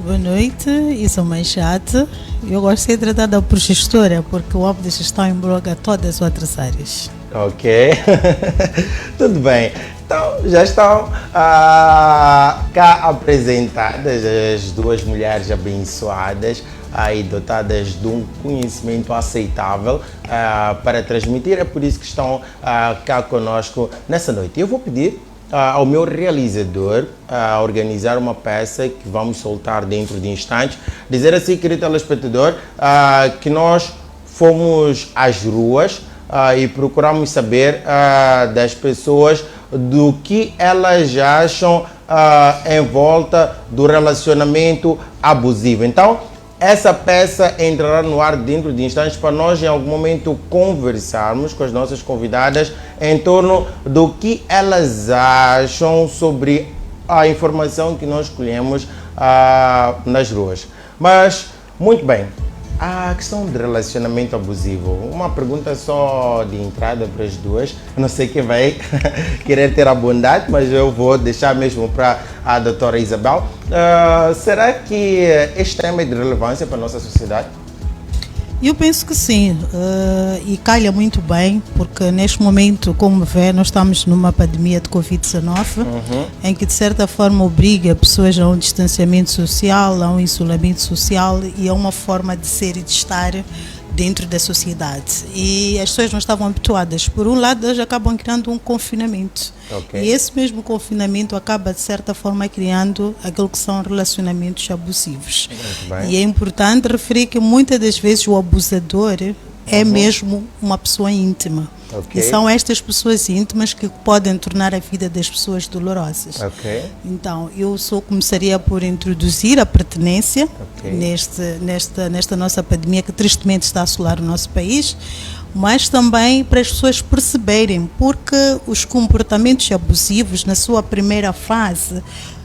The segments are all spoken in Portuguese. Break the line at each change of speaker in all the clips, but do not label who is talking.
Boa noite, eu sou Manchate. Eu gosto de ser tratada por gestora, porque o órgão de gestão embloca todas as outras áreas.
Ok, tudo bem. Então, já estão cá apresentadas as duas mulheres abençoadas e dotadas de um conhecimento aceitável para transmitir. É por isso que estão cá conosco nessa noite. Eu vou pedir ao meu realizador organizar uma peça que vamos soltar dentro de instantes. Dizer assim, querido telespectador, que nós fomos às ruas e procuramos saber das pessoas do que elas acham em volta do relacionamento abusivo. Então, essa peça entrará no ar dentro de instantes para nós em algum momento conversarmos com as nossas convidadas em torno do que elas acham sobre a informação que nós escolhemos nas ruas. Mas, muito bem, a questão de relacionamento abusivo, uma pergunta só de entrada para as duas. Não sei quem vai querer ter a bondade, mas eu vou deixar mesmo para a doutora Isabel. Será que este tema é de relevância para a nossa sociedade?
Eu penso que sim, e calha muito bem, porque neste momento, como vê, nós estamos numa pandemia de Covid-19, em que de certa forma obriga pessoas a um distanciamento social, a um isolamento social e a uma forma de ser e de estar dentro da sociedade. E as pessoas não estavam habituadas. Por um lado, elas acabam criando um confinamento.
Okay.
E esse mesmo confinamento acaba, de certa forma, criando aquilo que são relacionamentos abusivos. E é importante referir que muitas das vezes o abusador é mesmo uma pessoa íntima.
Okay.
E são estas pessoas íntimas que podem tornar a vida das pessoas dolorosas.
Okay.
Então, eu só começaria por introduzir a pertinência nesta nossa pandemia que tristemente está a assolar o nosso país, mas também para as pessoas perceberem porque os comportamentos abusivos na sua primeira fase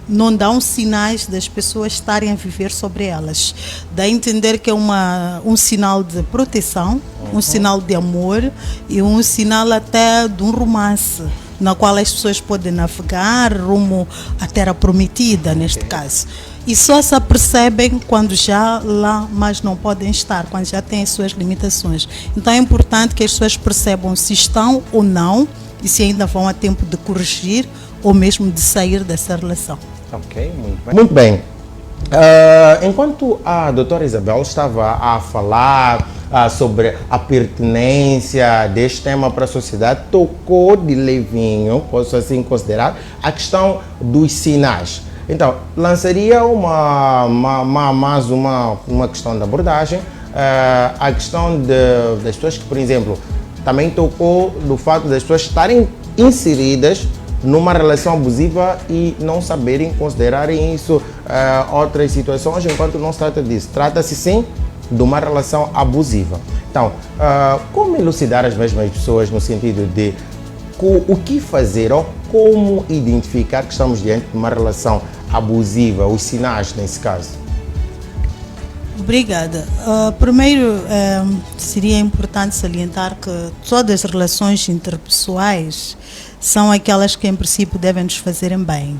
não dão sinais das pessoas estarem a viver sobre elas. Dá a entender que é um sinal de proteção, um sinal de amor e um sinal até de um romance, na qual as pessoas podem navegar rumo à terra prometida, neste caso. E só se apercebem quando já lá, mas não podem estar, quando já têm as suas limitações. Então é importante que as pessoas percebam se estão ou não e se ainda vão a tempo de corrigir ou mesmo de sair dessa relação.
Ok, muito bem. Muito bem. Enquanto a doutora Isabel estava a falar sobre a pertinência deste tema para a sociedade, tocou de levinho, posso assim considerar, a questão dos sinais. Então, lançaria mais uma questão de abordagem, a questão das pessoas que, por exemplo, também tocou do fato das pessoas estarem inseridas numa relação abusiva e não saberem considerarem isso outras situações, enquanto não se trata disso. Trata-se sim de uma relação abusiva. Então, como elucidar as mesmas pessoas no sentido de o que fazer ou como identificar que estamos diante de uma relação abusiva, os sinais nesse caso?
Obrigada. Primeiro, seria importante salientar que todas as relações interpessoais são aquelas que, em princípio, devem nos fazerem bem.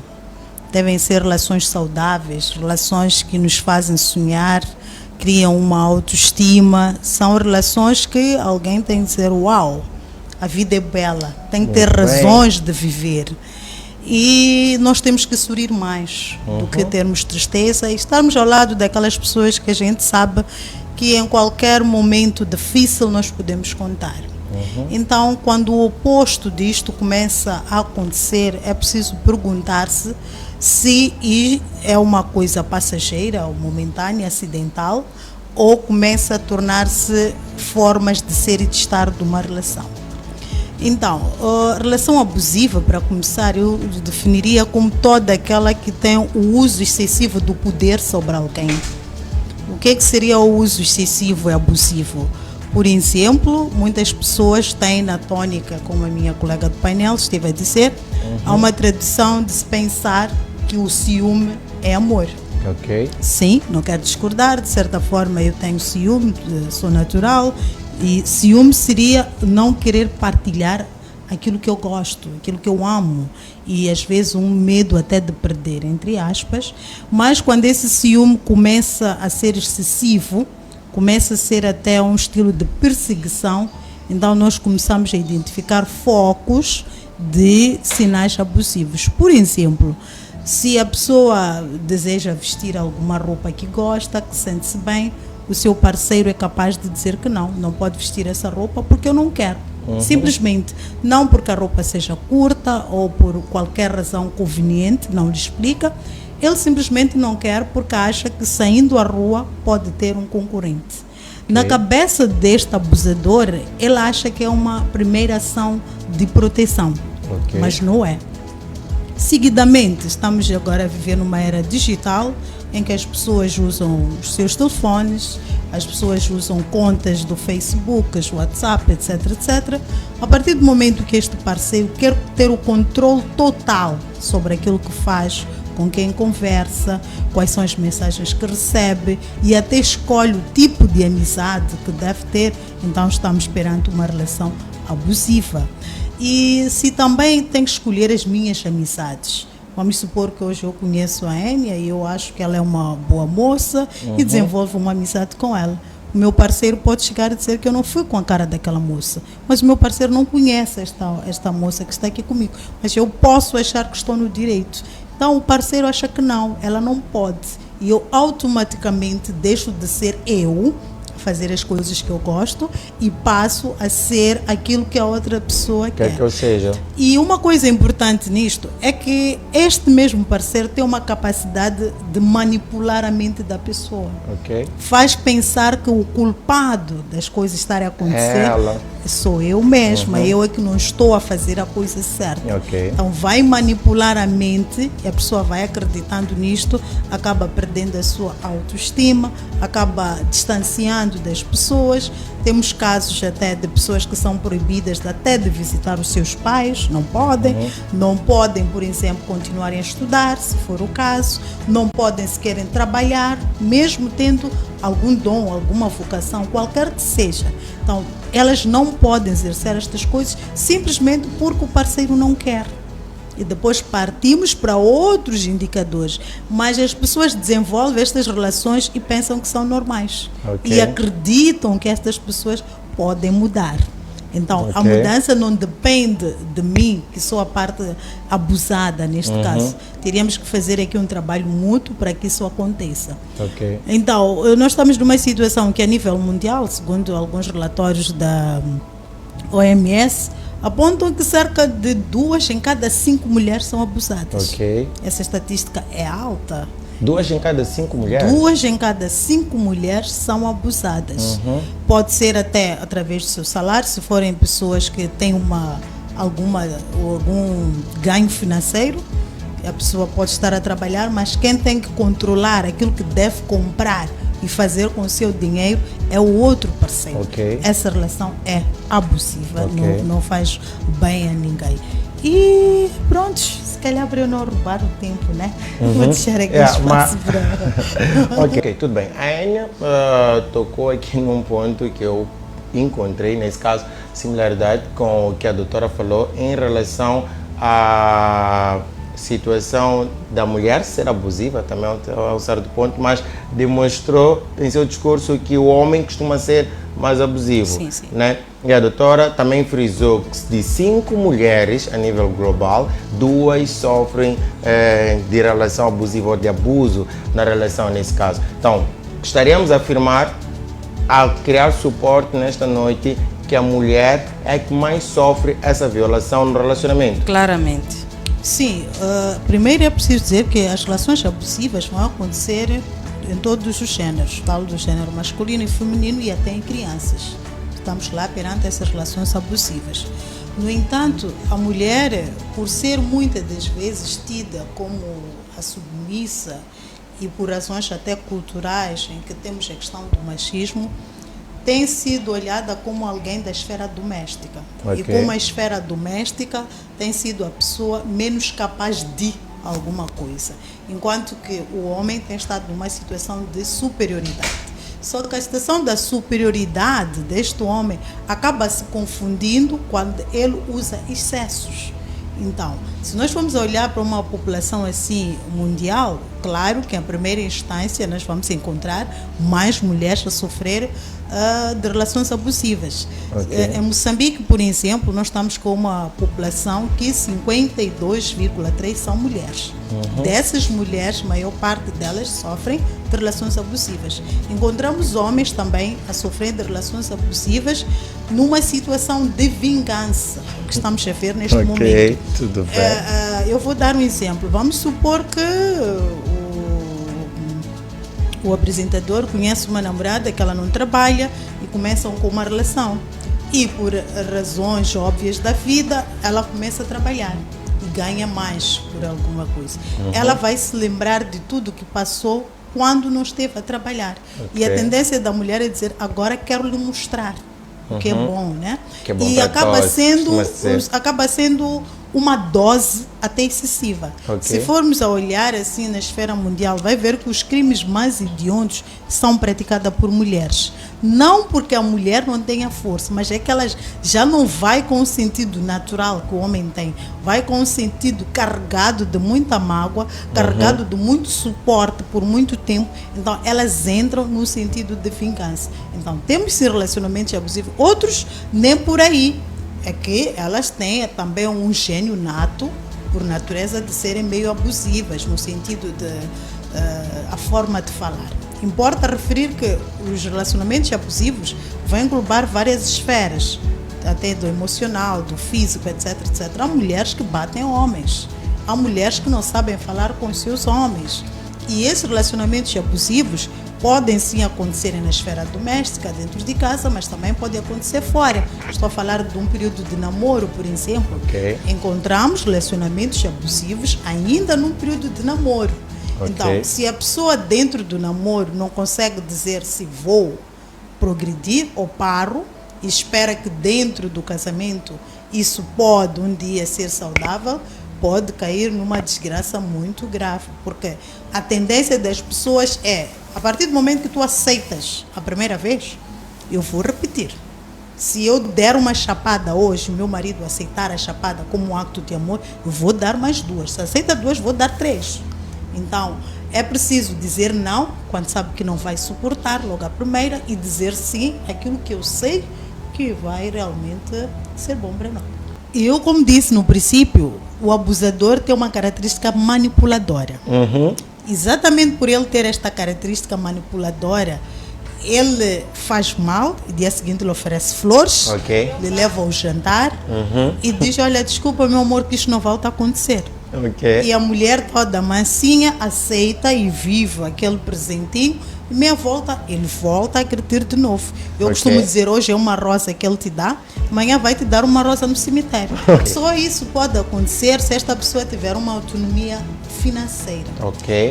Devem ser relações saudáveis, relações que nos fazem sonhar, criam uma autoestima. São relações que alguém tem que dizer, uau, a vida é bela, tem que ter razões de viver. E nós temos que sorrir mais do que termos tristeza e estarmos ao lado daquelas pessoas que a gente sabe que em qualquer momento difícil nós podemos contar. Então, quando o oposto disto começa a acontecer, é preciso perguntar-se se é uma coisa passageira, ou momentânea, acidental, ou começa a tornar-se formas de ser e de estar de uma relação. Então, a relação abusiva, para começar, eu definiria como toda aquela que tem o uso excessivo do poder sobre alguém. O que seria o uso excessivo e abusivo? Por exemplo, muitas pessoas têm na tônica, como a minha colega do painel esteve a dizer, há uma tradição de se pensar que o ciúme é amor.
Ok.
Sim, não quero discordar, de certa forma eu tenho ciúme, sou natural, e ciúme seria não querer partilhar aquilo que eu gosto, aquilo que eu amo, e às vezes um medo até de perder, entre aspas. Mas quando esse ciúme começa a ser excessivo, começa a ser até um estilo de perseguição, então nós começamos a identificar focos de sinais abusivos. Por exemplo, se a pessoa deseja vestir alguma roupa que gosta, que sente-se bem, o seu parceiro é capaz de dizer que não pode vestir essa roupa porque eu não quero. Simplesmente, não porque a roupa seja curta ou por qualquer razão conveniente, não lhe explica, ele simplesmente não quer porque acha que saindo à rua pode ter um concorrente. Na cabeça deste abusador, ele acha que é uma primeira ação de proteção, mas não é. Seguidamente, estamos agora a viver numa era digital em que as pessoas usam os seus telefones, as pessoas usam contas do Facebook, WhatsApp, etc, etc. A partir do momento que este parceiro quer ter o controle total sobre aquilo que faz, com quem conversa, quais são as mensagens que recebe e até escolhe o tipo de amizade que deve ter, então estamos perante uma relação abusiva. E se também tem que escolher as minhas amizades, vamos supor que hoje eu conheço a Enya e eu acho que ela é uma boa moça e desenvolvo uma amizade com ela. O meu parceiro pode chegar e dizer que eu não fui com a cara daquela moça, mas o meu parceiro não conhece esta moça que está aqui comigo, mas eu posso achar que estou no direito. Então o parceiro acha que não, ela não pode. E eu automaticamente deixo de ser eu, fazer as coisas que eu gosto, e passo a ser aquilo que a outra pessoa quer.
Quer que eu seja.
E uma coisa importante nisto é que este mesmo parceiro tem uma capacidade de manipular a mente da pessoa. Faz pensar que o culpado das coisas estarem a acontecer sou eu mesma, eu é que não estou a fazer a coisa certa. Então vai manipular a mente e a pessoa vai acreditando nisto, acaba perdendo a sua autoestima, acaba distanciando das pessoas. Temos casos até de pessoas que são proibidas até de visitar os seus pais, não podem, por exemplo, continuarem a estudar, se for o caso, não podem sequer trabalhar, mesmo tendo algum dom, alguma vocação, qualquer que seja. Então, elas não podem exercer estas coisas simplesmente porque o parceiro não quer. E depois partimos para outros indicadores, mas as pessoas desenvolvem estas relações e pensam que são normais e acreditam que estas pessoas podem mudar. Então a mudança não depende de mim, que sou a parte abusada neste caso. Teríamos que fazer aqui um trabalho mútuo para que isso aconteça. Então nós estamos numa situação que a nível mundial, segundo alguns relatórios da OMS, apontam que cerca de 2 em cada 5 mulheres são abusadas. Essa estatística é alta.
2 em cada 5 mulheres? 2
em cada 5 mulheres são abusadas. Pode ser até através do seu salário, se forem pessoas que têm algum ganho financeiro, a pessoa pode estar a trabalhar, mas quem tem que controlar aquilo que deve comprar e fazer com o seu dinheiro é o outro parceiro. Essa relação é abusiva, não faz bem a ninguém. E pronto, se calhar para eu não roubar o tempo, né? Vou deixar aqui espaço para...
Tudo bem. A Enya tocou aqui num ponto que eu encontrei, nesse caso, similaridade com o que a doutora falou em relação à situação da mulher ser abusiva também a um certo ponto, mas demonstrou em seu discurso que o homem costuma ser mais abusivo. Né? E a doutora também frisou que de 5 mulheres a nível global, 2 sofrem de relação abusiva ou de abuso na relação nesse caso. Então, gostaríamos de afirmar, a criar suporte nesta noite, que a mulher é que mais sofre essa violação no relacionamento.
Claramente. Sim, primeiro é preciso dizer que as relações abusivas vão acontecer em todos os géneros. Falo do gênero masculino e feminino e até em crianças. Estamos lá perante essas relações abusivas. No entanto, a mulher, por ser muitas das vezes tida como a submissa e por razões até culturais, em que temos a questão do machismo, tem sido olhada como alguém da esfera doméstica. E como a esfera doméstica tem sido a pessoa menos capaz de alguma coisa. Enquanto que o homem tem estado numa situação de superioridade. Só que a situação da superioridade deste homem acaba se confundindo quando ele usa excessos. Então, se nós formos olhar para uma população assim mundial, claro que em primeira instância nós vamos encontrar mais mulheres a sofrer de relações abusivas.
Okay.
Em Moçambique, por exemplo, nós estamos com uma população que 52,3% são mulheres. Dessas mulheres, a maior parte delas sofrem de relações abusivas. Encontramos homens também a sofrer de relações abusivas numa situação de vingança, o que estamos a ver neste momento.
Ok, tudo bem.
Eu vou dar um exemplo. Vamos supor que o apresentador conhece uma namorada que ela não trabalha e começam com uma relação. E por razões óbvias da vida, ela começa a trabalhar e ganha mais por alguma coisa. Ela vai se lembrar de tudo que passou quando não esteve a trabalhar. E a tendência da mulher é dizer, agora quero lhe mostrar o que é bom, né?
Que é bom
e
para
acaba sendo uma dose até excessiva.
Okay.
Se formos a olhar assim na esfera mundial, vai ver que os crimes mais hediondos são praticados por mulheres. Não porque a mulher não tenha força, mas é que ela já não vai com o sentido natural que o homem tem. Vai com o sentido carregado de muita mágoa, carregado de muito suporte por muito tempo. Então, elas entram no sentido de vingança. Então, temos sim relacionamentos abusivos. Outros, nem por aí. É que elas têm também um gênio nato, por natureza, de serem meio abusivas, no sentido de a forma de falar. Importa referir que os relacionamentos abusivos vão englobar várias esferas, até do emocional, do físico, etc, etc. Há mulheres que batem homens, há mulheres que não sabem falar com os seus homens. E esses relacionamentos abusivos podem sim acontecer na esfera doméstica, dentro de casa, mas também pode acontecer fora. Estou a falar de um período de namoro, por exemplo.
Okay.
Encontramos relacionamentos abusivos ainda num período de namoro.
Okay.
Então, se a pessoa dentro do namoro não consegue dizer se vou progredir ou paro, e espera que dentro do casamento isso pode um dia ser saudável, pode cair numa desgraça muito grave, porque a tendência das pessoas é, a partir do momento que tu aceitas a primeira vez, eu vou repetir. Se eu der uma chapada hoje, meu marido aceitar a chapada como um acto de amor, eu vou dar mais duas. Se aceita duas, vou dar três. Então, é preciso dizer não, quando sabe que não vai suportar logo a primeira, e dizer sim àquilo que eu sei que vai realmente ser bom para nós. E eu, como disse no princípio, o abusador tem uma característica manipuladora. Exatamente por ele ter esta característica manipuladora, ele faz mal, e dia seguinte ele oferece flores, ele leva ao jantar e diz, olha, desculpa meu amor, que isto não volta a acontecer. E a mulher toda mansinha aceita e vive aquele presentinho, e meia volta, ele volta a acreditar de novo. Eu costumo dizer, hoje é uma rosa que ele te dá, amanhã vai te dar uma rosa no cemitério. Só isso pode acontecer se esta pessoa tiver uma autonomia financeira.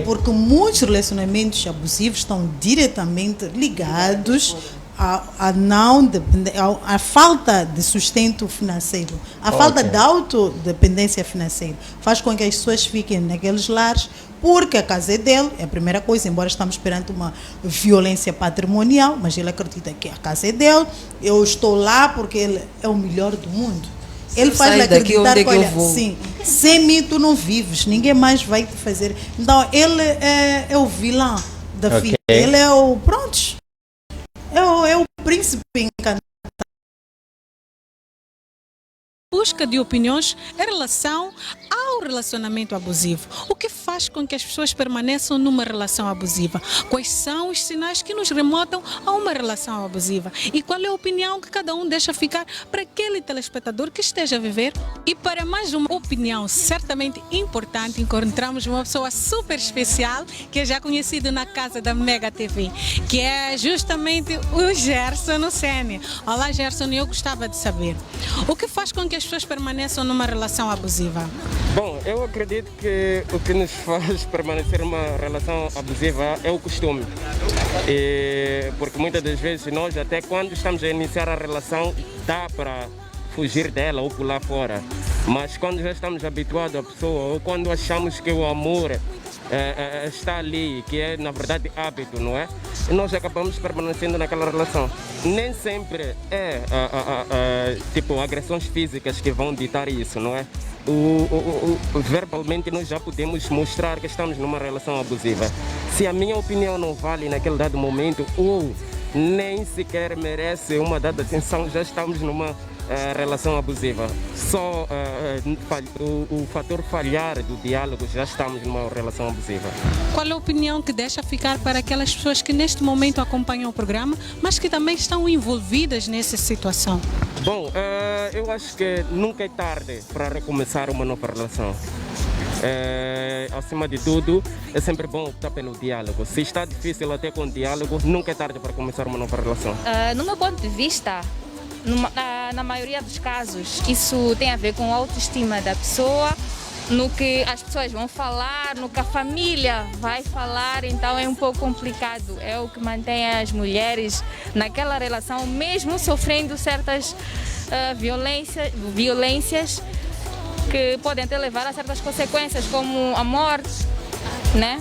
Porque muitos relacionamentos abusivos estão diretamente ligados a falta de sustento financeiro, a falta de autodependência financeira faz com que as pessoas fiquem naqueles lares, porque a casa é dele, é a primeira coisa, embora estamos perante uma violência patrimonial, mas ele acredita que a casa é dele, eu estou lá porque ele é o melhor do mundo. Ele faz acreditar que, olha, sim, sem mim tu não vives, ninguém mais vai te fazer. Então, ele é o vilão da filha, ele é o, pronto, é o príncipe encantado.
Busca de opiniões em relação ao relacionamento abusivo. O que faz com que as pessoas permaneçam numa relação abusiva? Quais são os sinais que nos remontam a uma relação abusiva? E qual é a opinião que cada um deixa ficar para aquele telespectador que esteja a viver? E para mais uma opinião certamente importante, encontramos uma pessoa super especial que é já conhecido na casa da Mega TV, que é justamente o Gerson Lucene. Olá Gerson, eu gostava de saber, o que faz com que as pessoas permaneçam numa relação abusiva?
Bom, eu acredito que o que nos faz permanecer numa relação abusiva é o costume. Porque muitas das vezes nós, até quando estamos a iniciar a relação, dá para fugir dela ou pular fora. Mas quando já estamos habituados à pessoa, ou quando achamos que o amor está ali, que é na verdade hábito, não é? e nós acabamos permanecendo naquela relação. Nem sempre é tipo agressões físicas que vão ditar isso, não é? Verbalmente nós já podemos mostrar que estamos numa relação abusiva. Se a minha opinião não vale naquele dado momento ou nem sequer merece uma dada atenção, já estamos numa relação abusiva. Só o fator falhar do diálogo, já estamos numa relação abusiva.
Qual é a opinião que deixa ficar para aquelas pessoas que neste momento acompanham o programa, mas que também estão envolvidas nessa situação?
Bom, eu acho que nunca é tarde para recomeçar uma nova relação. Acima de tudo, é sempre bom optar pelo diálogo. Se está difícil até com o diálogo, nunca é tarde para começar uma nova relação.
No meu ponto de vista, na maioria dos casos, isso tem a ver com a autoestima da pessoa, no que as pessoas vão falar, no que a família vai falar, então é um pouco complicado. É o que mantém as mulheres naquela relação, mesmo sofrendo certas violências que podem até levar a certas consequências, como a morte, né?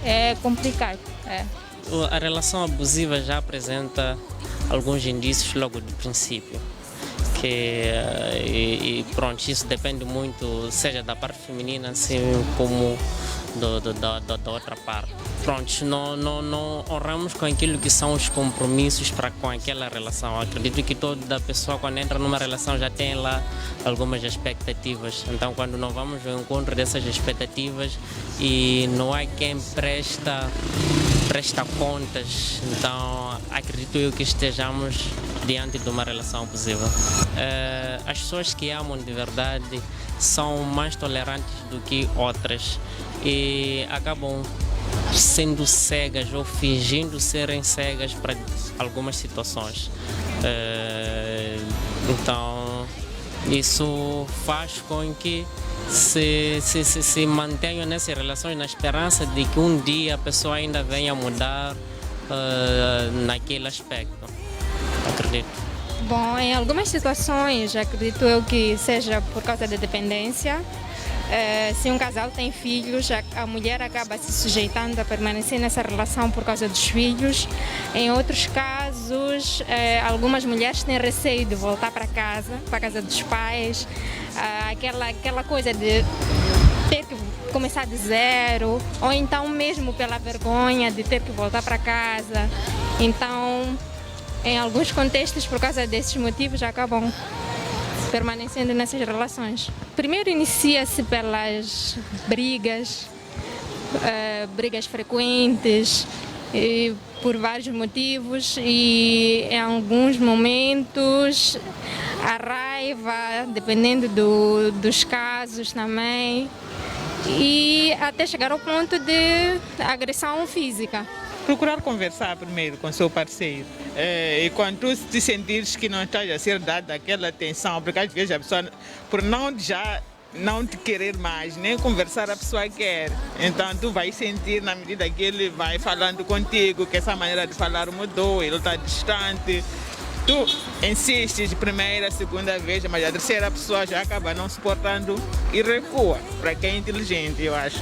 É complicado.
A relação abusiva já apresenta alguns indícios logo do princípio. E pronto, isso depende muito, seja da parte feminina, assim como da outra parte. Pronto, não honramos com aquilo que são os compromissos para com aquela relação. Acredito que toda pessoa, quando entra numa relação, já tem lá algumas expectativas. Então, quando não vamos ao encontro dessas expectativas e não há quem presta contas, então acredito eu que estejamos diante de uma relação abusiva. As pessoas que amam de verdade são mais tolerantes do que outras e acabam sendo cegas ou fingindo serem cegas para algumas situações. Então isso faz com que se mantenham nessas relações na esperança de que um dia a pessoa ainda venha a mudar naquele aspecto. Acredito.
Bom, em algumas situações, acredito eu que seja por causa da dependência. Se um casal tem filhos, a mulher acaba se sujeitando a permanecer nessa relação por causa dos filhos. Em outros casos, algumas mulheres têm receio de voltar para casa dos pais, aquela coisa de ter que começar de zero, ou então mesmo pela vergonha de ter que voltar para casa. Então, em alguns contextos, por causa desses motivos, acabam permanecendo nessas relações. Primeiro inicia-se pelas brigas frequentes, e por vários motivos, e em alguns momentos a raiva, dependendo dos casos também, e até chegar ao ponto de agressão física.
Procurar conversar primeiro com seu parceiro. E quando tu te sentires que não estás a ser dada aquela atenção, porque às vezes a pessoa, por não te querer mais, nem conversar a pessoa quer. Então tu vai sentir na medida que ele vai falando contigo, que essa maneira de falar mudou, ele está distante. Tu insistes primeira, segunda vez, mas a terceira pessoa já acaba não suportando e recua. Para quem é inteligente, eu acho.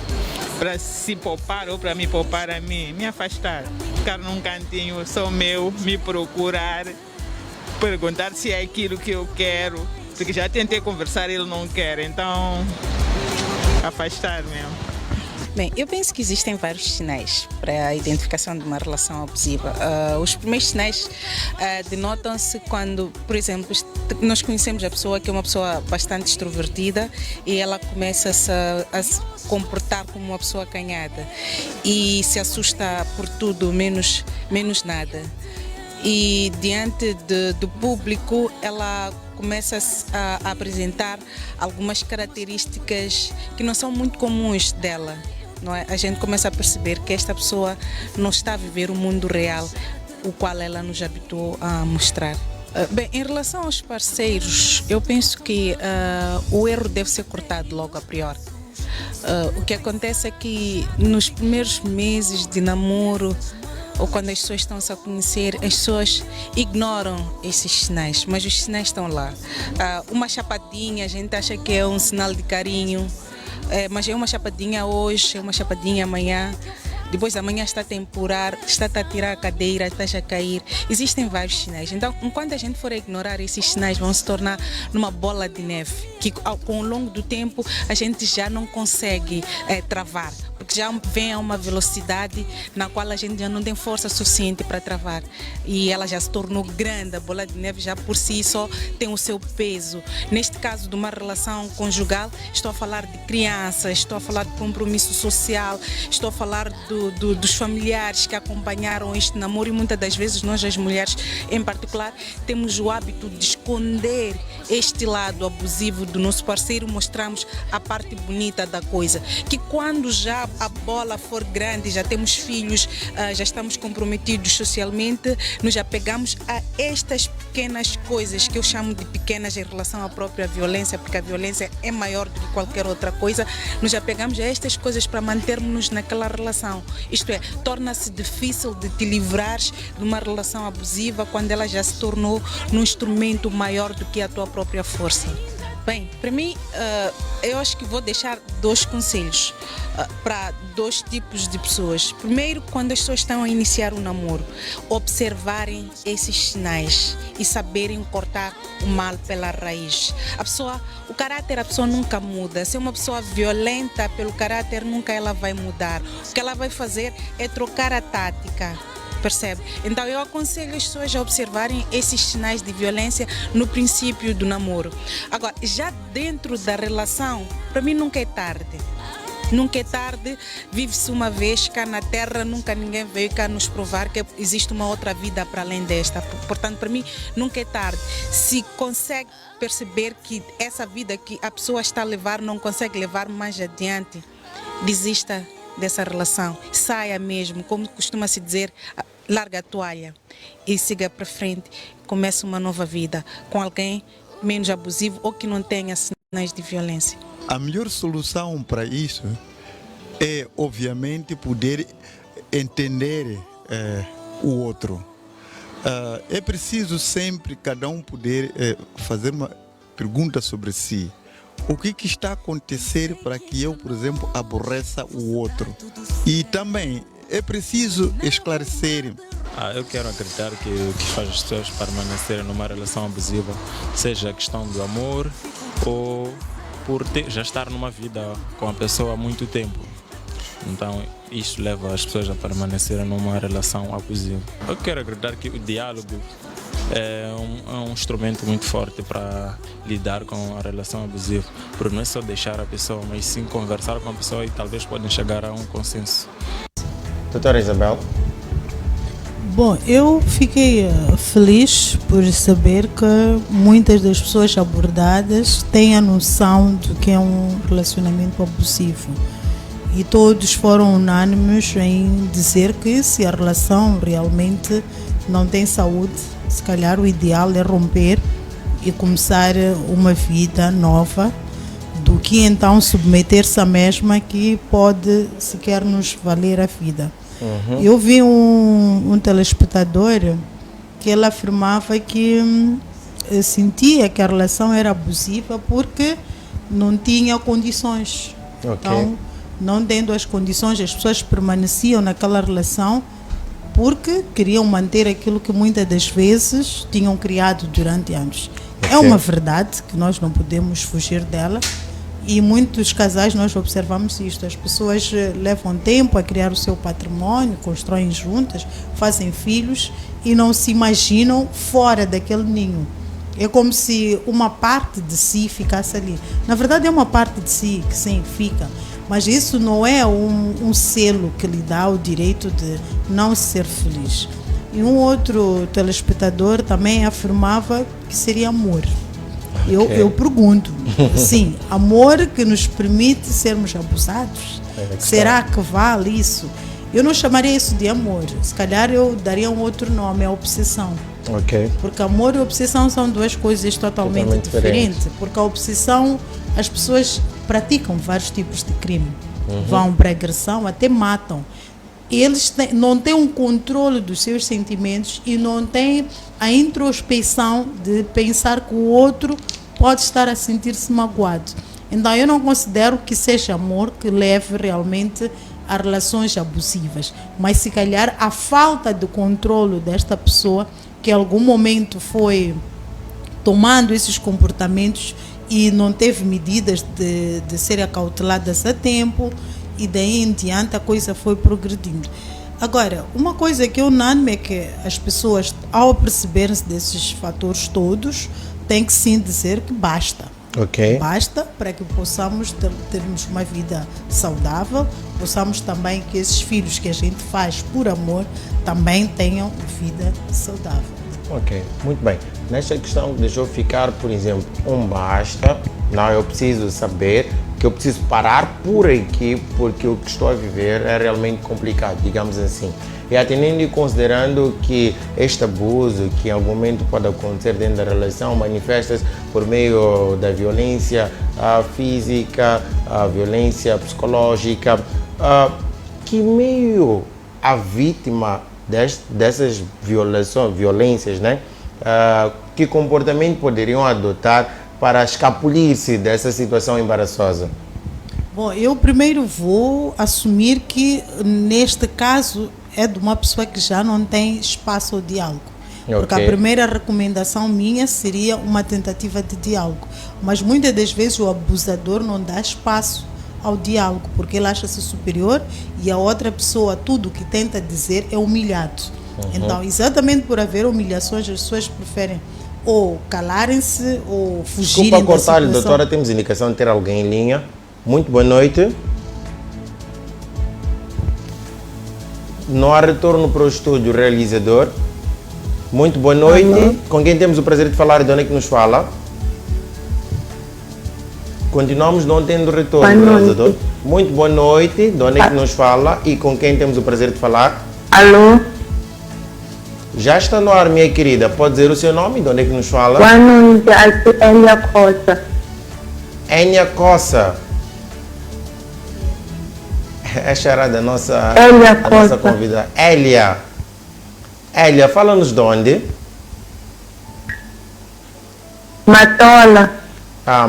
Para se poupar ou para me poupar a mim, me afastar. Ficar num cantinho só meu, me procurar, perguntar se é aquilo que eu quero. Porque já tentei conversar e ele não quer, então afastar mesmo.
Bem, eu penso que existem vários sinais para a identificação de uma relação abusiva. Os primeiros sinais denotam-se quando, por exemplo, nós conhecemos a pessoa que é uma pessoa bastante extrovertida e ela começa a se comportar como uma pessoa acanhada e se assusta por tudo, menos nada. E diante do público, ela começa a apresentar algumas características que não são muito comuns dela. Não é? A gente começa a perceber que esta pessoa não está a viver o mundo real, o qual ela nos habituou a mostrar. Bem, em relação aos parceiros, eu penso que o erro deve ser cortado logo a priori. O que acontece é que nos primeiros meses de namoro, ou quando as pessoas estão-se a conhecer, as pessoas ignoram esses sinais, mas os sinais estão lá. Uma chapadinha, a gente acha que é um sinal de carinho, mas é uma chapadinha hoje, é uma chapadinha amanhã, depois amanhã está a temporar, está a tirar a cadeira, está a cair. Existem vários sinais. Então, enquanto a gente for ignorar esses sinais, vão se tornar numa bola de neve, que com o longo do tempo a gente já não consegue travar, porque já vem a uma velocidade na qual a gente já não tem força suficiente para travar. E ela já se tornou grande, a bola de neve já por si só tem o seu peso. Neste caso de uma relação conjugal, estou a falar de crianças, estou a falar de compromisso social, estou a falar dos familiares que acompanharam este namoro, e muitas das vezes nós, as mulheres em particular, temos o hábito de esconder este lado abusivo do nosso parceiro, mostramos a parte bonita da coisa, que quando já a bola for grande, já temos filhos, já estamos comprometidos socialmente, nos apegamos a estas pequenas coisas que eu chamo de pequenas em relação à própria violência, porque a violência é maior do que qualquer outra coisa. Nos apegamos a estas coisas para mantermos-nos naquela relação. Isto é, torna-se difícil de te livrares de uma relação abusiva quando ela já se tornou num instrumento maior do que a tua própria força. Bem, para mim, eu acho que vou deixar 2 conselhos para 2 tipos de pessoas. Primeiro, quando as pessoas estão a iniciar um namoro, observarem esses sinais e saberem cortar o mal pela raiz. O caráter, a pessoa nunca muda. Se é uma pessoa violenta pelo caráter, nunca ela vai mudar. O que ela vai fazer é trocar a tática. Percebe? Então eu aconselho as pessoas a observarem esses sinais de violência no princípio do namoro. Agora, já dentro da relação, para mim nunca é tarde. Nunca é tarde, vive-se uma vez cá na Terra, nunca ninguém veio cá nos provar que existe uma outra vida para além desta. Portanto, para mim, nunca é tarde. Se consegue perceber que essa vida que a pessoa está a levar não consegue levar mais adiante, desista dessa relação, saia mesmo, como costuma-se dizer, larga a toalha e siga para frente, comece uma nova vida com alguém menos abusivo ou que não tenha sinais de violência.
A melhor solução para isso é, obviamente, poder entender o outro. É preciso sempre cada um poder fazer uma pergunta sobre si. O que está a acontecer para que eu, por exemplo, aborreça o outro? E também é preciso esclarecer.
Eu quero acreditar que o que faz as pessoas permanecerem numa relação abusiva, seja a questão do amor ou por já estar numa vida com a pessoa há muito tempo. Então, isso leva as pessoas a permanecerem numa relação abusiva. Eu quero acreditar que o diálogo é um instrumento muito forte para lidar com a relação abusiva, porque não é só deixar a pessoa, mas sim conversar com a pessoa e talvez podem chegar a um consenso.
Doutora Isabel?
Bom, eu fiquei feliz por saber que muitas das pessoas abordadas têm a noção do que é um relacionamento abusivo. E todos foram unânimes em dizer que se a relação realmente não tem saúde, se calhar o ideal é romper e começar uma vida nova, do que então submeter-se à mesma que pode sequer nos valer a vida. Eu vi um telespectador que ele afirmava que sentia que a relação era abusiva porque não tinha condições. Então, não tendo as condições, as pessoas permaneciam naquela relação porque queriam manter aquilo que muitas das vezes tinham criado durante anos. É uma verdade que nós não podemos fugir dela. E muitos casais nós observamos isto, as pessoas levam tempo a criar o seu patrimônio, constroem juntas, fazem filhos e não se imaginam fora daquele ninho. É como se uma parte de si ficasse ali. Na verdade é uma parte de si que sim fica, mas isso não é um selo que lhe dá o direito de não ser feliz. E um outro telespectador também afirmava que seria amor. Eu pergunto, sim, amor que nos permite sermos abusados? Será que vale isso? Eu não chamaria isso de amor, se calhar eu daria um outro nome, a obsessão. Porque amor e obsessão são 2 coisas totalmente diferentes. Porque a obsessão, as pessoas praticam vários tipos de crime, vão para agressão, até matam. Eles não têm um controle dos seus sentimentos e não têm a introspecção de pensar que o outro pode estar a sentir-se magoado. Então eu não considero que seja amor que leve realmente a relações abusivas, mas se calhar a falta de controle desta pessoa que em algum momento foi tomando esses comportamentos e não teve medidas de serem acauteladas a tempo, e daí em diante a coisa foi progredindo. Agora, uma coisa que eu não é que as pessoas, ao perceberem-se desses fatores todos, têm que sim dizer que basta.
Ok.
Basta para que possamos termos uma vida saudável, possamos também que esses filhos que a gente faz por amor também tenham vida saudável.
Ok, muito bem. Nesta questão deixou ficar, por exemplo, um basta. Não, eu preciso saber que eu preciso parar por aqui porque o que estou a viver é realmente complicado, digamos assim. E atendendo e considerando que este abuso, que em algum momento pode acontecer dentro da relação, manifesta-se por meio da violência física, a violência psicológica, que meio a vítima dessas violências, né? Que comportamento poderiam adotar para escapulir-se dessa situação embaraçosa?
Bom, eu primeiro vou assumir que neste caso é de uma pessoa que já não tem espaço ao diálogo. Okay. Porque a primeira recomendação minha seria uma tentativa de diálogo. Mas muitas das vezes o abusador não dá espaço ao diálogo, porque ele acha-se superior e a outra pessoa, tudo que tenta dizer é humilhado. Então, exatamente por haver humilhações, as pessoas preferem ou calarem-se ou fugirem da situação.
Desculpa cortar-lhe, doutora, temos indicação de ter alguém em linha. Muito boa noite. Não há retorno para o estúdio, realizador. Muito boa noite. Alô. Com quem temos o prazer de falar e de onde é que nos fala? Continuamos não tendo retorno, realizador. Muito boa noite. De onde é que nos fala e com quem temos o prazer de falar?
Alô?
Já está no ar, minha querida. Pode dizer o seu nome? De onde é que nos fala?
Boa noite, aqui é Enia Costa.
Enia Costa. Esta era da nossa convidada. Elia. Elia, fala-nos de onde?
Matola.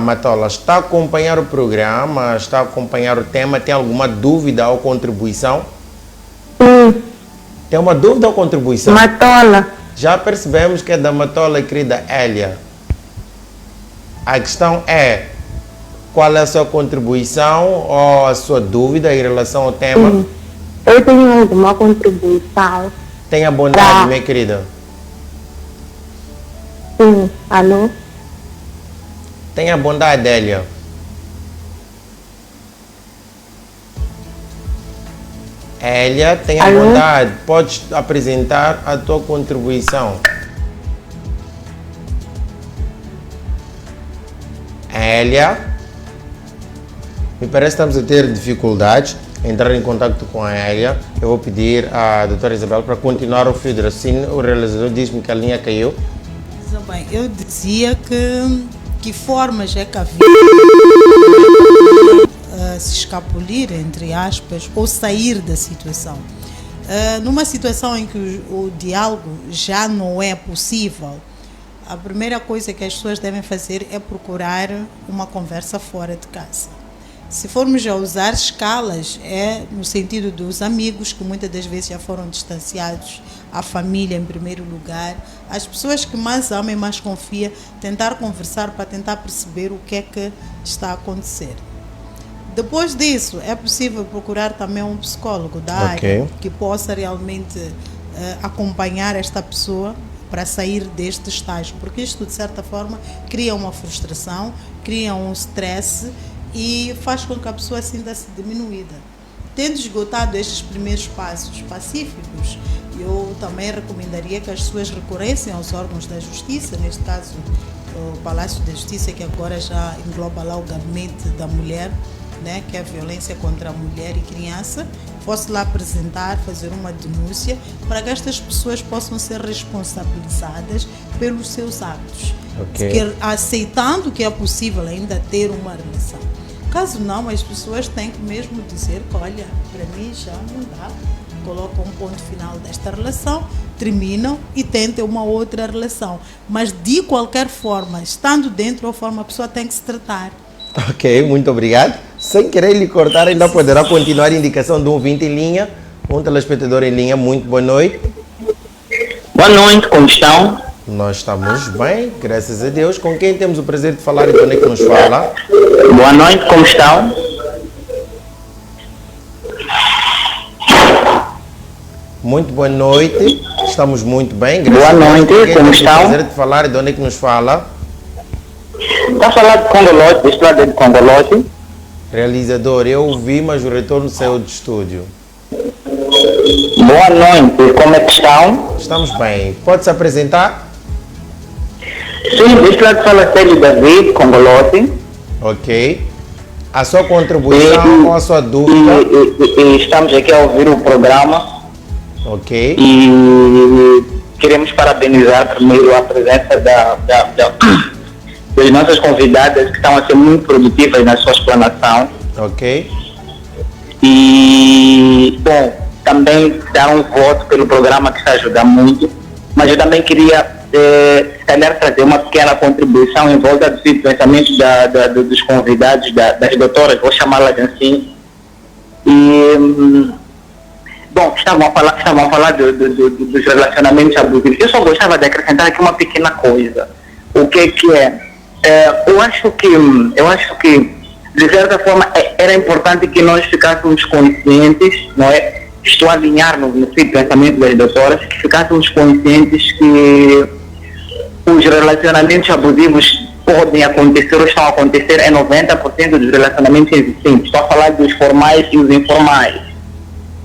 Matola, está a acompanhar o programa, está a acompanhar o tema, tem alguma dúvida ou contribuição?
Sim.
Tem uma dúvida ou contribuição?
Matola.
Já percebemos que é da Matola, querida Elia. A questão é, qual é a sua contribuição ou a sua dúvida em relação ao tema?
Sim. Eu tenho alguma contribuição.
Tenha bondade, minha querida.
Sim, alô?
Tenha bondade, Elia. Elia, tenha bondade. Podes apresentar a tua contribuição. Elia. Me parece que estamos a ter dificuldades em entrar em contato com a Elia. Eu vou pedir à doutora Isabel para continuar o fio de raciocínio. O realizador diz-me que a linha caiu.
Bem, eu dizia que formas é que a vida se escapulir, entre aspas, ou sair da situação. Numa situação em que o diálogo já não é possível, a primeira coisa que as pessoas devem fazer é procurar uma conversa fora de casa. Se formos a usar escalas, é no sentido dos amigos, que muitas das vezes já foram distanciados, a família em primeiro lugar, as pessoas que mais amam e mais confiam, tentar conversar para tentar perceber o que é que está a acontecer. Depois disso, é possível procurar também um psicólogo da área que possa realmente acompanhar esta pessoa para sair deste estágio, porque isto, de certa forma, cria uma frustração, cria um stress e faz com que a pessoa sinta-se diminuída. Tendo esgotado estes primeiros passos pacíficos, eu também recomendaria que as pessoas recorressem aos órgãos da justiça, neste caso o Palácio da Justiça, que agora já engloba lá o gabinete da mulher, né, que é a violência contra a mulher e criança. Posso lá apresentar, fazer uma denúncia para que estas pessoas possam ser responsabilizadas pelos seus atos, aceitando que é possível ainda ter uma relação. Caso não, as pessoas têm que mesmo dizer que, olha, para mim já não dá, colocam um ponto final desta relação, terminam e tentem uma outra relação. Mas de qualquer forma, estando dentro ou fora, a pessoa tem que se tratar.
Ok, muito obrigado. Sem querer lhe cortar, ainda poderá continuar a indicação de um ouvinte em linha, um telespectador em linha. Muito boa noite.
Boa noite, como estão?
Nós estamos bem, graças a Deus. Com quem temos o prazer de falar e de onde é que nos fala?
Boa noite, como estão?
Muito boa noite, estamos muito bem.
Boa noite, como estão?
O prazer de falar e de onde é que nos fala?
Está a falar de Congolote, deste lado de Congolote.
Realizador, eu ouvi, mas o retorno saiu do estúdio.
Boa noite, como é que estão?
Estamos bem. Pode se apresentar?
Sim, deste lado fala Célio David, Congolote.
Ok. A sua contribuição ou a sua dúvida?
E estamos aqui a ouvir o programa.
Ok.
E queremos parabenizar primeiro a presença das nossas convidadas que estão a ser muito produtivas na sua explanação.
Ok.
E, bom, também dar um voto pelo programa que está a ajudar muito, mas eu também queria, se calhar, trazer uma pequena contribuição em volta dos pensamentos dos convidados, das doutoras, vou chamá-las assim. E, bom, estavam a falar dos relacionamentos abusivos. Eu só gostava de acrescentar aqui uma pequena coisa. O que é? Eu acho que de certa forma era importante que nós ficássemos conscientes, não é? Estou a alinhar no pensamento das doutoras, que ficássemos conscientes que os relacionamentos abusivos podem acontecer ou estão a acontecer em 90% dos relacionamentos existentes. Estou a falar dos formais e os informais.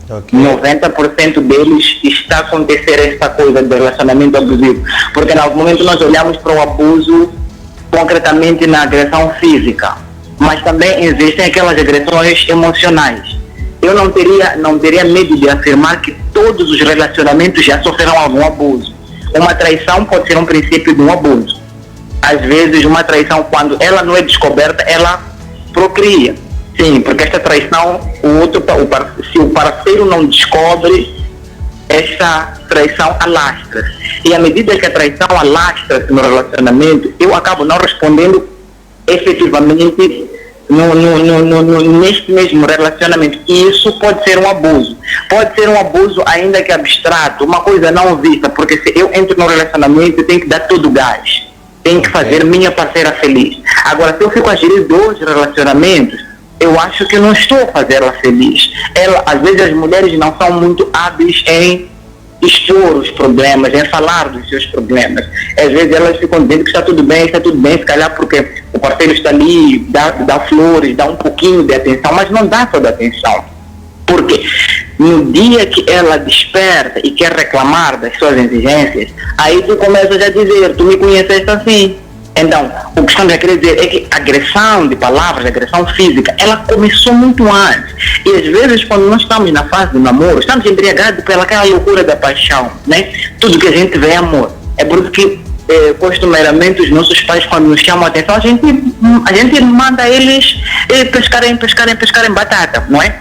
Okay. 90% deles está a acontecer esta coisa de relacionamento abusivo. Porque em algum momento nós olhamos para o abuso concretamente na agressão física, mas também existem aquelas agressões emocionais. Eu não teria medo de afirmar que todos os relacionamentos já sofreram algum abuso. Uma traição pode ser um princípio de um abuso. Às vezes uma traição, quando ela não é descoberta, ela procria. Sim, porque esta traição, se o parceiro não descobre, essa traição alastra. E à medida que a traição alastra-se no relacionamento, eu acabo não respondendo efetivamente neste mesmo relacionamento. E isso pode ser um abuso. Pode ser um abuso ainda que abstrato, uma coisa não vista, porque se eu entro no relacionamento, eu tenho que dar todo o gás. Tenho que fazer minha parceira feliz. Agora, se eu fico a gerir 2 relacionamentos, eu acho que eu não estou a fazê-la feliz. Às vezes as mulheres não são muito hábeis em expor os problemas, em falar dos seus problemas. Às vezes elas ficam dizendo que está tudo bem, se calhar porque o parceiro está ali, dá flores, dá um pouquinho de atenção, mas não dá toda a atenção. Porque no dia que ela desperta e quer reclamar das suas exigências, aí tu começas a dizer, tu me conheceste assim. Então, o que estamos a querer dizer é que a agressão de palavras, a agressão física, ela começou muito antes. E às vezes, quando nós estamos na fase do namoro, estamos embriagados pelaquela loucura da paixão, né? Tudo que a gente vê é amor. É por isso que, costumeiramente, os nossos pais, quando nos chamam a atenção, a gente manda eles pescarem batata, não é?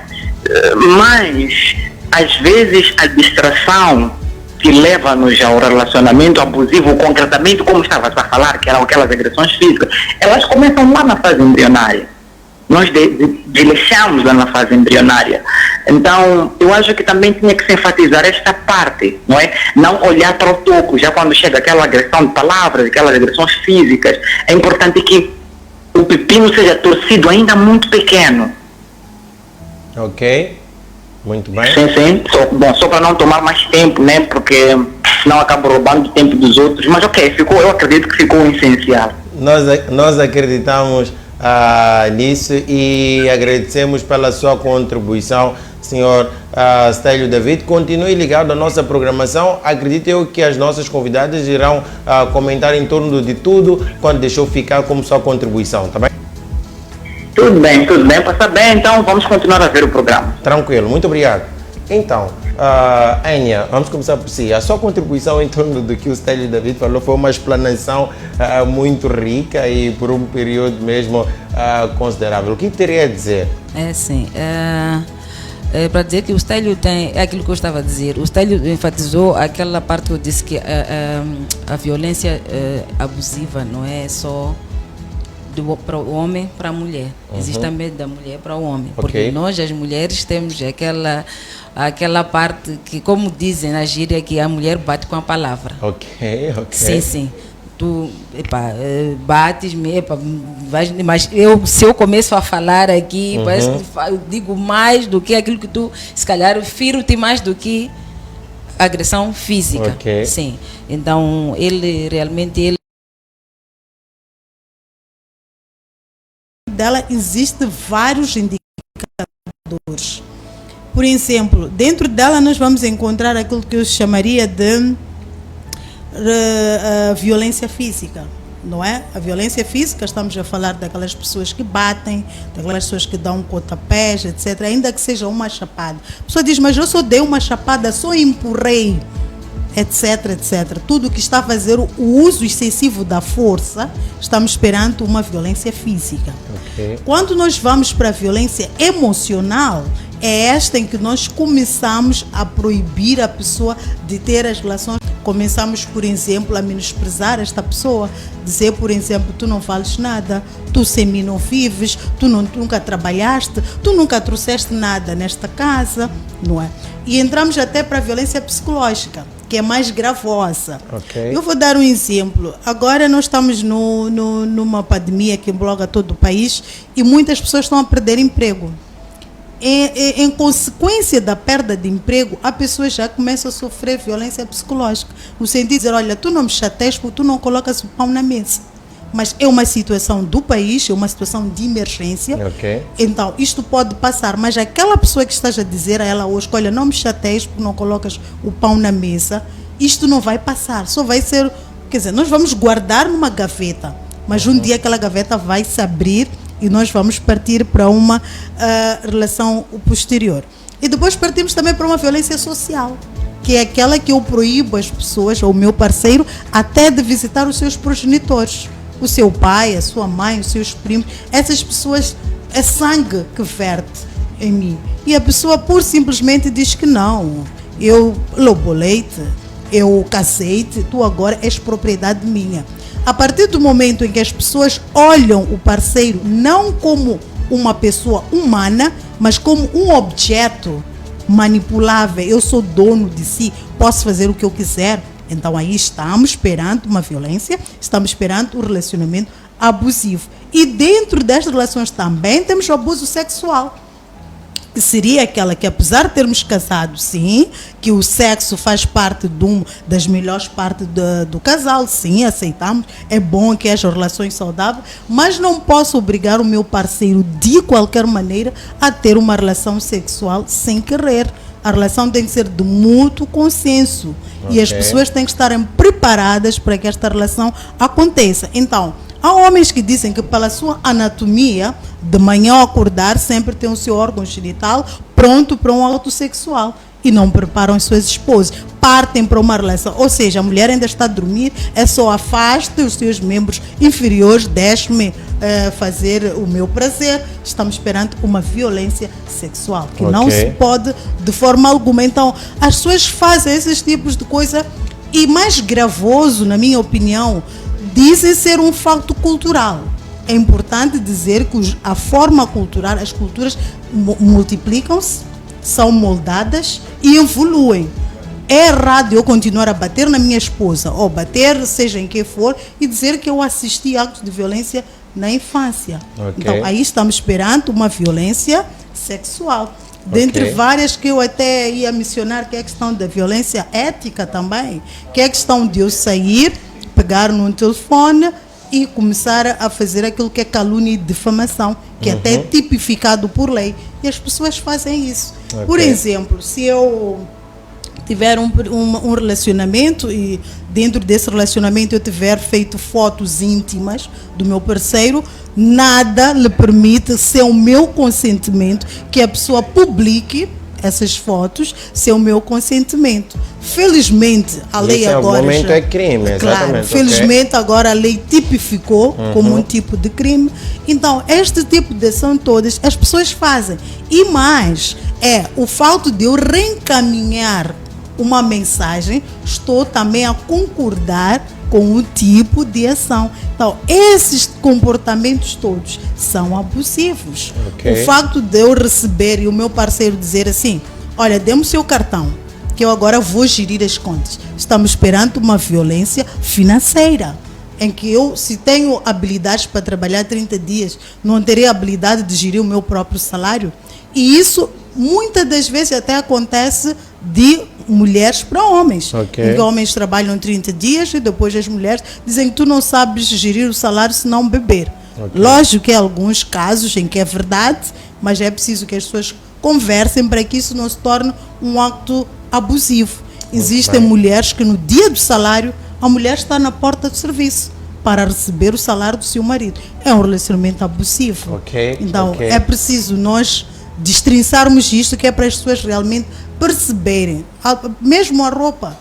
Mas, às vezes, a distração que leva-nos ao relacionamento abusivo, concretamente, como estavas a falar, que eram aquelas agressões físicas, elas começam lá na fase embrionária. Nós desleixamos lá na fase embrionária. Então, eu acho que também tinha que se enfatizar esta parte, não é? Não olhar para o toco, já quando chega aquela agressão de palavras, aquelas agressões físicas, é importante que o pepino seja torcido ainda muito pequeno.
Ok. Muito bem.
Sim. Só para não tomar mais tempo, né? Porque senão acabo roubando o tempo dos outros. Mas ok, eu acredito que ficou essencial.
Nós acreditamos nisso e agradecemos pela sua contribuição, senhor Célio David. Continue ligado à nossa programação. Acredito eu que as nossas convidadas irão comentar em torno de tudo quando deixou ficar como sua contribuição, tá bem?
Tudo bem, passa bem, então vamos continuar a ver o programa.
Tranquilo, muito obrigado. Então, Enya, vamos começar por si. A sua contribuição em torno do que o Célio David falou foi uma explanação muito rica e por um período mesmo considerável. O que teria a dizer?
Para dizer que o Célio tem, é aquilo que eu estava a dizer, o Célio enfatizou aquela parte que eu disse que a violência abusiva não é só para o homem para a mulher. Existe também da mulher para o homem.
Ok.
Porque nós, as mulheres, temos aquela parte que, como dizem na gíria, que a mulher bate com a palavra.
Ok.
Sim, sim. Tu bates-me, mas se eu começo a falar aqui, parece que eu digo mais do que aquilo que tu, se calhar, eu firo-te mais do que agressão física.
Ok.
Sim. Então, ele realmente...
Dela existe vários indicadores. Por exemplo, dentro dela nós vamos encontrar aquilo que eu chamaria de violência física, não é? A violência física, estamos a falar daquelas pessoas que batem, daquelas pessoas que dão pontapés, etc. Ainda que seja uma chapada. A pessoa diz, mas eu só dei uma chapada, só empurrei, etc, etc. Tudo que está a fazer o uso excessivo da força, estamos perante uma violência física.
Okay.
Quando nós vamos para a violência emocional, é esta em que nós começamos a proibir a pessoa de ter as relações. Começamos, por exemplo, a menosprezar esta pessoa, dizer, por exemplo, tu não vales nada, tu sem mim não vives, tu nunca trabalhaste, tu nunca trouxeste nada nesta casa, não é? E entramos até para a violência psicológica, que é mais gravosa.
Okay.
Eu vou dar um exemplo. Agora nós estamos numa pandemia que embloga todo o país e muitas pessoas estão a perder emprego. Em consequência da perda de emprego, a pessoa já começa a sofrer violência psicológica. No sentido de dizer, olha, tu não me chateias porque tu não colocas o pão na mesa. Mas é uma situação do país, é uma situação de emergência.
Okay.
Então, isto pode passar. Mas aquela pessoa que estás a dizer a ela hoje, olha, não me chateias porque não colocas o pão na mesa, isto não vai passar. Só vai ser, quer dizer, nós vamos guardar numa gaveta. Mas um dia aquela gaveta vai se abrir e nós vamos partir para uma relação posterior. E depois partimos também para uma violência social, que é aquela que eu proíbo as pessoas, ou o meu parceiro, até de visitar os seus progenitores. O seu pai, a sua mãe, os seus primos. Essas pessoas, é sangue que verte em mim. E a pessoa, por simplesmente, diz que não. Eu lobolei-te, eu casei-te, tu agora és propriedade minha. A partir do momento em que as pessoas olham o parceiro não como uma pessoa humana, mas como um objeto manipulável, eu sou dono de si, posso fazer o que eu quiser, então aí estamos perante uma violência, estamos perante um relacionamento abusivo. E dentro destas relações também temos o abuso sexual, que seria aquela que, apesar de termos casado, sim, que o sexo faz parte das melhores partes do casal, sim, aceitamos, é bom que haja relações saudáveis, mas não posso obrigar o meu parceiro, de qualquer maneira, a ter uma relação sexual sem querer. A relação tem que ser de mútuo consenso. Okay. E as pessoas têm que estarem preparadas para que esta relação aconteça. Então, há homens que dizem que pela sua anatomia, de manhã ao acordar, sempre tem o seu órgão genital pronto para um ato sexual e não preparam as suas esposas. Partem para uma relação, ou seja, a mulher ainda está a dormir, é só afaste os seus membros inferiores, deixe-me fazer o meu prazer. Estamos perante uma violência sexual que não se pode de forma alguma. Então, as pessoas fazem esses tipos de coisa e, mais gravoso, na minha opinião, dizem ser um facto cultural. É importante dizer que a forma cultural, as culturas multiplicam-se, são moldadas e evoluem. É errado eu continuar a bater na minha esposa, ou bater, seja em que for, e dizer que eu assisti a atos de violência na infância. Okay. Então, aí estamos perante uma violência sexual. Dentre várias que eu até ia mencionar, que é a questão da violência ética também, que é a questão de eu sair, pegar num telefone e começar a fazer aquilo que é calúnia e difamação, que até é tipificado por lei. E as pessoas fazem isso. Okay. Por exemplo, se eu tiver um relacionamento e dentro desse relacionamento eu tiver feito fotos íntimas do meu parceiro, nada lhe permite, sem o meu consentimento, que a pessoa publique essas fotos sem o meu consentimento. Felizmente, a lei agora... Nesse momento
é crime, exatamente.
Claro, felizmente agora a lei tipificou como um tipo de crime. Então, este tipo de ação todas as pessoas fazem. E mais, o fato de eu reencaminhar uma mensagem, estou também a concordar com o tipo de ação. Então, esses comportamentos todos são abusivos.
Ok.
O facto de eu receber e o meu parceiro dizer assim, olha, dê-me o seu cartão, que eu agora vou gerir as contas. Estamos perante uma violência financeira, em que eu, se tenho habilidades para trabalhar 30 dias, não terei habilidade de gerir o meu próprio salário. E isso, muitas das vezes, até acontece de mulheres para homens.
Ok.
Em que homens trabalham 30 dias e depois as mulheres dizem que tu não sabes gerir o salário se não beber.
Ok.
Lógico que há alguns casos em que é verdade, mas é preciso que as pessoas conversem para que isso não se torne um acto abusivo. Existem
bem.
mulheres que no dia do salário, a mulher está na porta do serviço para receber o salário do seu marido. É um relacionamento abusivo.
Ok,
Então,
ok.
é preciso nós destrinçarmos isto, que é para as pessoas realmente perceberem. Mesmo a roupa.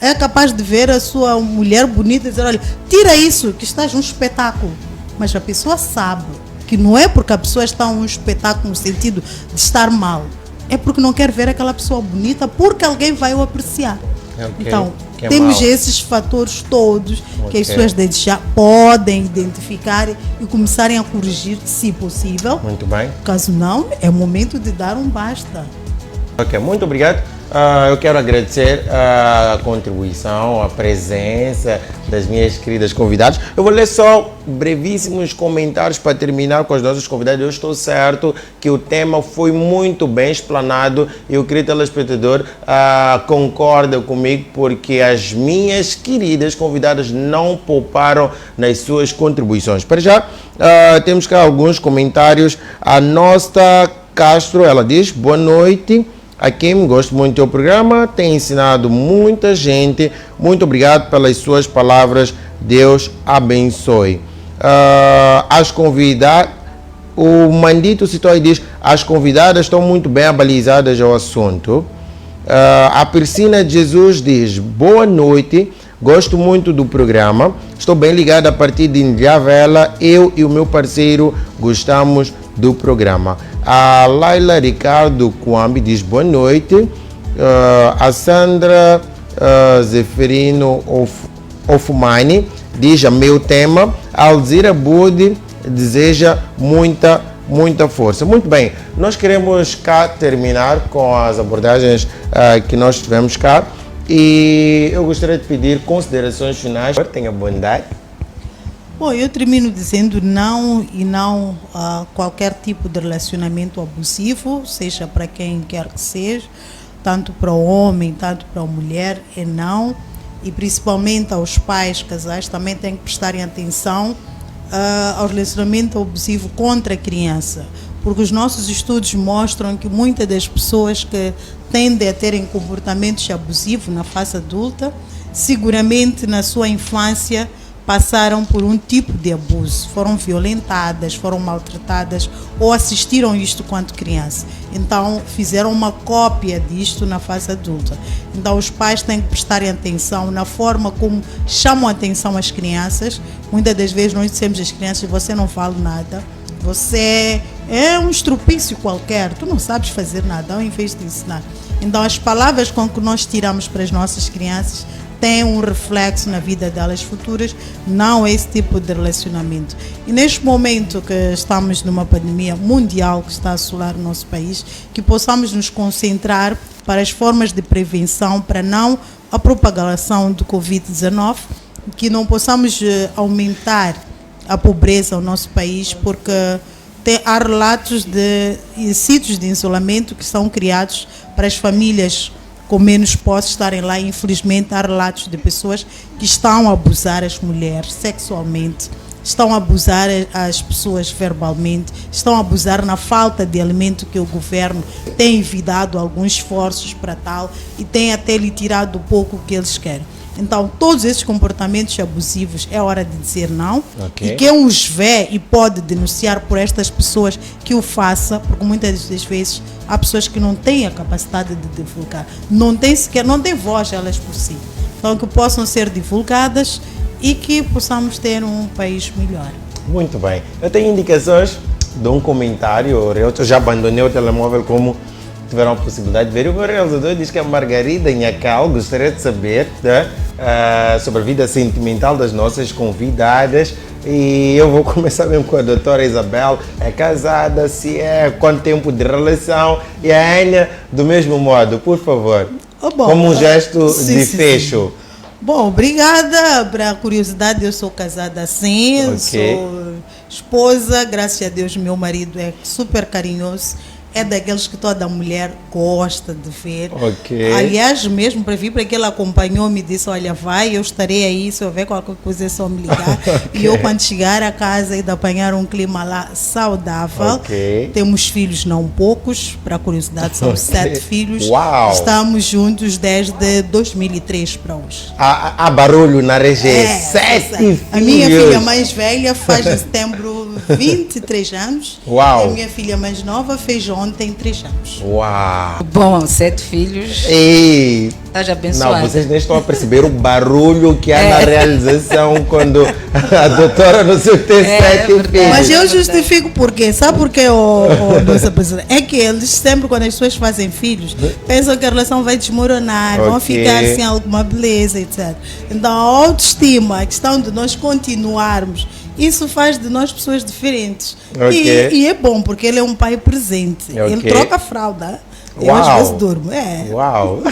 É capaz de ver a sua mulher bonita e dizer, olha, tira isso, que estás num espetáculo. Mas a pessoa sabe que não é porque a pessoa está num espetáculo no sentido de estar mal. É porque não quer ver aquela pessoa bonita, porque alguém vai o apreciar.
Ok,
Então,
que é
temos
mau.
esses fatores todos que
Ok.
as pessoas desde já podem identificar e começarem a corrigir, se possível.
Muito bem.
Caso não, é o momento de dar um basta.
Ok, muito obrigado. Eu quero agradecer a contribuição, a presença das minhas queridas convidadas. Eu vou ler só brevíssimos comentários para terminar com os nossos convidados. Eu estou certo que o tema foi muito bem explanado e o querido telespectador concorda comigo, porque as minhas queridas convidadas não pouparam nas suas contribuições. Para já, temos cá alguns comentários. A Nosta Castro, ela diz, boa noite. Akim, gosto muito do teu programa, tem ensinado muita gente. Muito obrigado pelas suas palavras. Deus abençoe. As convidadas, o Mandito citou e diz, as convidadas estão muito bem abalizadas ao assunto. A Persina de Jesus diz, boa noite, gosto muito do programa, estou bem ligado a partir de Indiavela, eu e o meu parceiro gostamos do programa. A Laila Ricardo Kwambi diz boa noite. A Sandra Zeferino Ofumani diz a meu tema. A Alzira Budi deseja muita força. Muito bem, nós queremos cá terminar com as abordagens que nós tivemos cá e eu gostaria de pedir considerações finais. Tenha bondade.
Bom, eu termino dizendo não a qualquer tipo de relacionamento abusivo, seja para quem quer que seja, tanto para o homem, tanto para a mulher, é não. E principalmente aos pais, casais, também têm que prestarem atenção ao relacionamento abusivo contra a criança. Porque os nossos estudos mostram que muitas das pessoas que tendem a terem comportamentos abusivos na fase adulta, seguramente na sua infância, passaram por um tipo de abuso, foram violentadas, foram maltratadas ou assistiram isto quando criança. Então, fizeram uma cópia disto na fase adulta. Então, os pais têm que prestarem atenção na forma como chamam a atenção às crianças. Muitas das vezes nós dizemos às crianças, você não fala nada, você é um estrupício qualquer, tu não sabes fazer nada, ao invés de ensinar. Então, as palavras com que nós tiramos para as nossas crianças tem um reflexo na vida delas futuras, não esse tipo de relacionamento. E neste momento que estamos numa pandemia mundial que está a assolar o nosso país, que possamos nos concentrar para as formas de prevenção, para não a propagação do Covid-19, que não possamos aumentar a pobreza no nosso país, porque há relatos de sítios de isolamento que são criados para as famílias com menos posse estarem lá. Infelizmente, há relatos de pessoas que estão a abusar as mulheres sexualmente, estão a abusar as pessoas verbalmente, estão a abusar na falta de alimento que o governo tem evitado alguns esforços para tal e tem até lhe tirado o pouco que eles querem. Então, todos esses comportamentos abusivos é hora de dizer não.
Okay.
E quem os vê e pode denunciar por estas pessoas que o faça, porque muitas das vezes há pessoas que não têm a capacidade de divulgar, não têm voz elas por si. Então, que possam ser divulgadas e que possamos ter um país melhor.
Muito bem. Eu tenho indicações de um comentário, eu já abandonei o telemóvel como tiveram a possibilidade de ver. O meu realizador diz que é Margarida Nhacal. Gostaria de saber, né, sobre a vida sentimental das nossas convidadas. E eu vou começar mesmo com a doutora Isabel. É casada? Se é? Quanto tempo de relação? E a Enya, do mesmo modo, por favor.
Bom,
como um gesto de fecho.
Bom, obrigada. Para a curiosidade, eu sou casada sim, sou esposa, graças a Deus meu marido é super carinhoso, é daqueles que toda mulher gosta de ver. Aliás, mesmo para vir, para que ele acompanhou, me disse, olha, vai, eu estarei aí, se houver qualquer coisa é só me ligar. E eu, quando chegar a casa e de apanhar um clima lá saudável, temos filhos não poucos, para curiosidade, são 7 filhos.
Uau.
Estamos juntos desde 2003 para hoje.
Há barulho na região. 7 filhos.
A minha filha mais velha faz em setembro 23 anos.
Uau.
E a minha filha mais nova fez ontem 3 anos.
Uau!
Bom, 7 filhos.
Ei!
Estás abençoado.
Não, vocês nem estão a perceber o barulho que há na realização quando a doutora não sei o que tem 7 filhos.
Mas eu justifico porque, sabe por quê, nossa pessoa? É que eles sempre, quando as pessoas fazem filhos, pensam que a relação vai desmoronar, vão ficar sem alguma beleza, etc. Então a autoestima, a questão de nós continuarmos, isso faz de nós pessoas diferentes. E é bom, porque ele é um pai presente. Ele troca a fralda. Eu às vezes durmo.
Uau!